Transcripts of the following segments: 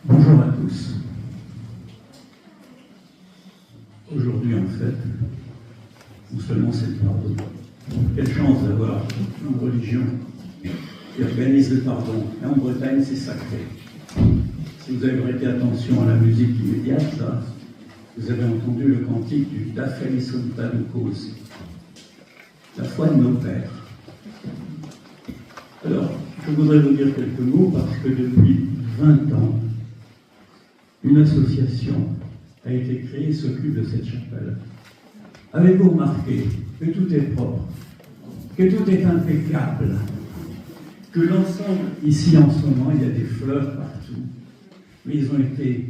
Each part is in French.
Bonjour à tous. Aujourd'hui, en fait, non seulement c'est le pardon. Quelle chance d'avoir une religion qui organise le pardon. Et en Bretagne, c'est sacré. Si vous avez prêté attention à la musique immédiate, là, vous avez entendu le cantique du Da Felicita Cause, la foi de nos pères. Alors, je voudrais vous dire quelques mots parce que depuis 20 ans, une association a été créée et s'occupe de cette chapelle. Avez-vous remarqué que tout est propre, que tout est impeccable, que l'ensemble, ici en ce moment, il y a des fleurs partout, mais ils ont été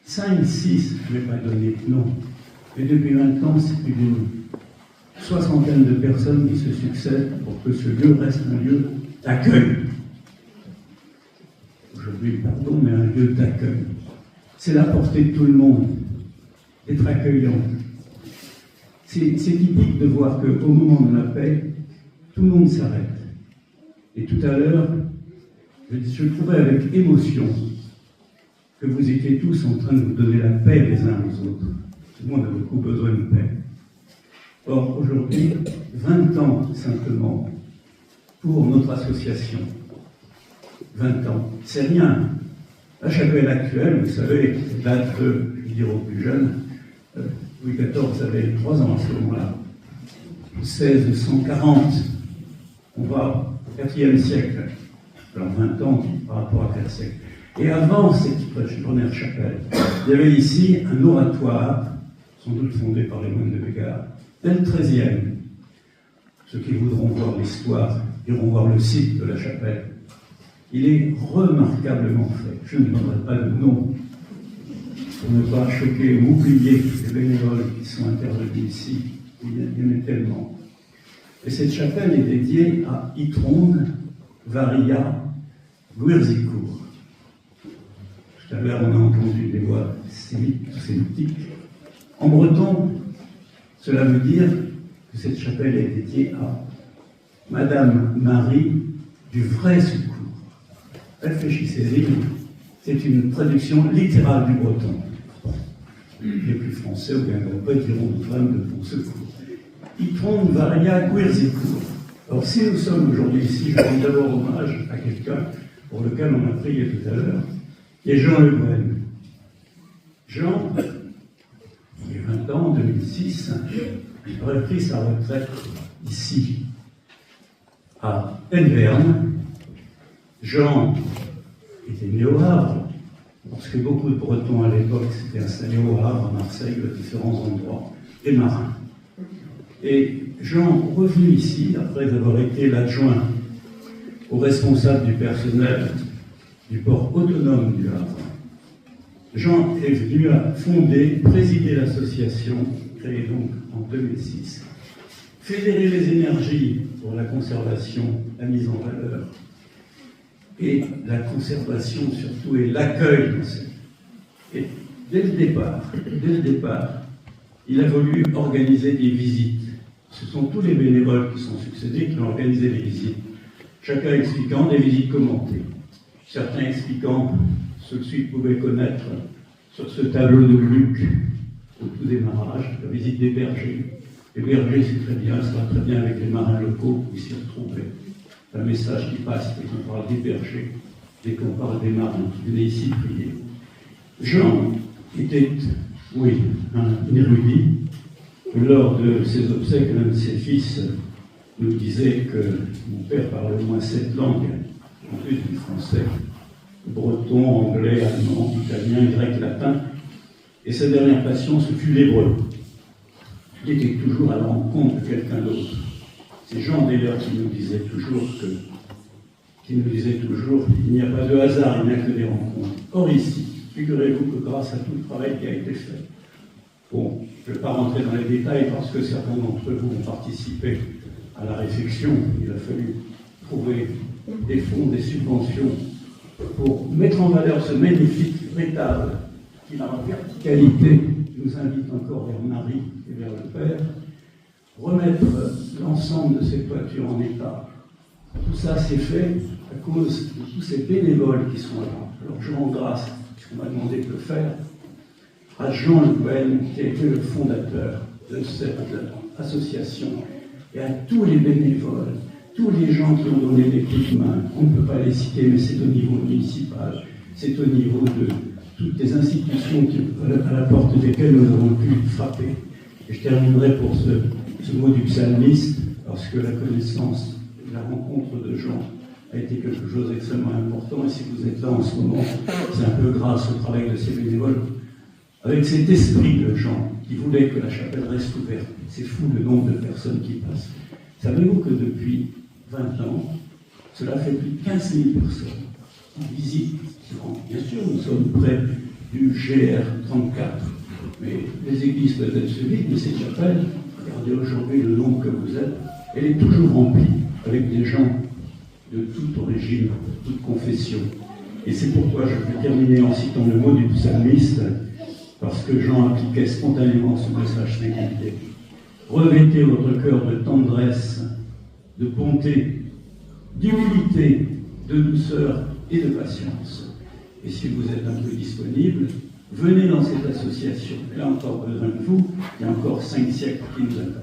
5, 6, je ne vais pas donner de nom, mais depuis 20 ans, c'est plus d'une soixantaine de personnes qui se succèdent pour que ce lieu reste un lieu d'accueil. Aujourd'hui, pardon, mais un lieu d'accueil. C'est la portée de tout le monde, d'être accueillant. C'est typique de voir qu'au moment de la paix, tout le monde s'arrête. Et tout à l'heure, je trouvais avec émotion que vous étiez tous en train de vous donner la paix les uns aux autres. Tout le monde a beaucoup besoin de paix. Or, aujourd'hui, 20 ans simplement pour notre association. 20 ans, c'est rien. La chapelle actuelle, vous savez, date de, je vais dire aux plus jeunes, Louis XIV avait 3 ans à ce moment-là. 1640, on va au IVe siècle. Alors 20 ans par rapport à 4 siècles. Et avant cette première chapelle, il y avait ici un oratoire, sans doute fondé par les moines de Bégard, dès le XIIIe. Ceux qui voudront voir l'histoire iront voir le site de la chapelle. Il est remarquablement fait. Je ne donnerai pas de nom pour ne pas choquer ou oublier les bénévoles qui sont intervenus ici. Il y en a tellement. Et cette chapelle est dédiée à Itronde Varia Guerzicourt. Tout à l'heure, on a entendu des voix sémitiques. En breton, cela veut dire que cette chapelle est dédiée à Madame Marie du vrai secours. Réfléchissez-y, c'est une traduction littérale du breton. Les plus français ou bien pas diront Femme de bon secours. Itronde Varia Guerzicourt. Alors, si nous sommes aujourd'hui ici, je rends d'abord hommage à quelqu'un pour lequel on a prié tout à l'heure, qui est Jean Le Guen. Jean, il y a 20 ans, en 2006, aurait pris sa retraite ici, à Elverne. Jean était né au Havre, parce que beaucoup de Bretons à l'époque s'étaient installés au Havre, à Marseille, à différents endroits, et marins. Et Jean, revenu ici, après avoir été l'adjoint au responsable du personnel du port autonome du Havre, Jean est venu à fonder, présider l'association, créée donc en 2006, fédérer les énergies pour la conservation, la mise en valeur, et la conservation surtout, et l'accueil. Et dès le départ, il a voulu organiser des visites. Ce sont tous les bénévoles qui sont succédés qui ont organisé des visites. Chacun expliquant des visites commentées. Certains expliquant ce que ceux pouvaient connaître sur ce tableau de Luc au tout démarrage, la visite des bergers. Les bergers, c'est très bien, ça va très bien avec les marins locaux qui s'y retrouvaient. Un message qui passe dès qu'on parle des bergers, dès qu'on parle des marins qui venaient ici prier. Jean était, oui, un érudit. Lors de ses obsèques, l'un de ses fils nous disait que mon père parlait au moins 7 langues, en plus du français, breton, anglais, allemand, italien, grec, latin. Et sa dernière passion, ce fut l'hébreu. Il était toujours à la rencontre de quelqu'un d'autre. C'est Jean d'ailleurs qui nous disait toujours il n'y a pas de hasard, il n'y a que des rencontres. Or ici, figurez-vous que grâce à tout le travail qui a été fait, bon, je ne vais pas rentrer dans les détails parce que certains d'entre vous ont participé à la réflexion, il a fallu trouver des fonds, des subventions pour mettre en valeur ce magnifique rétable qui, dans la verticalité, nous invite encore vers Marie et vers le Père, remettre l'ensemble de ces toitures en état. Tout ça s'est fait à cause de tous ces bénévoles qui sont là. Alors je rends grâce puisqu'on m'a demandé de le faire, à Jean Le Guen, qui a été le fondateur de cette association, et à tous les bénévoles, tous les gens qui ont donné des coups de main. On ne peut pas les citer, mais c'est au niveau municipal, c'est au niveau de toutes les institutions à la porte desquelles nous avons pu frapper. Et je terminerai pour ce mot du psalmiste, parce que la connaissance, la rencontre de Jean a été quelque chose d'extrêmement important. Et si vous êtes là en ce moment, c'est un peu grâce au travail de ces bénévoles, avec cet esprit de Jean qui voulait que la chapelle reste ouverte. C'est fou le nombre de personnes qui passent. Savez-vous que depuis 20 ans, cela fait plus de 15 000 personnes qui visitent, qui rentrent. Bien sûr, nous sommes près du GR34, mais les églises peuvent être vides, mais cette chapelle, regardez aujourd'hui le nombre que vous êtes, elle est toujours remplie avec des gens de toute origine, de toute confession. Et c'est pourquoi je vais terminer en citant le mot du psalmiste, parce que Jean appliquait spontanément ce message singulier. Revêtez votre cœur de tendresse, de bonté, d'humilité, de douceur et de patience. Et si vous êtes un peu disponible, venez dans cette association. Elle a encore besoin de vous. Il y a encore 5 siècles qui nous attendent.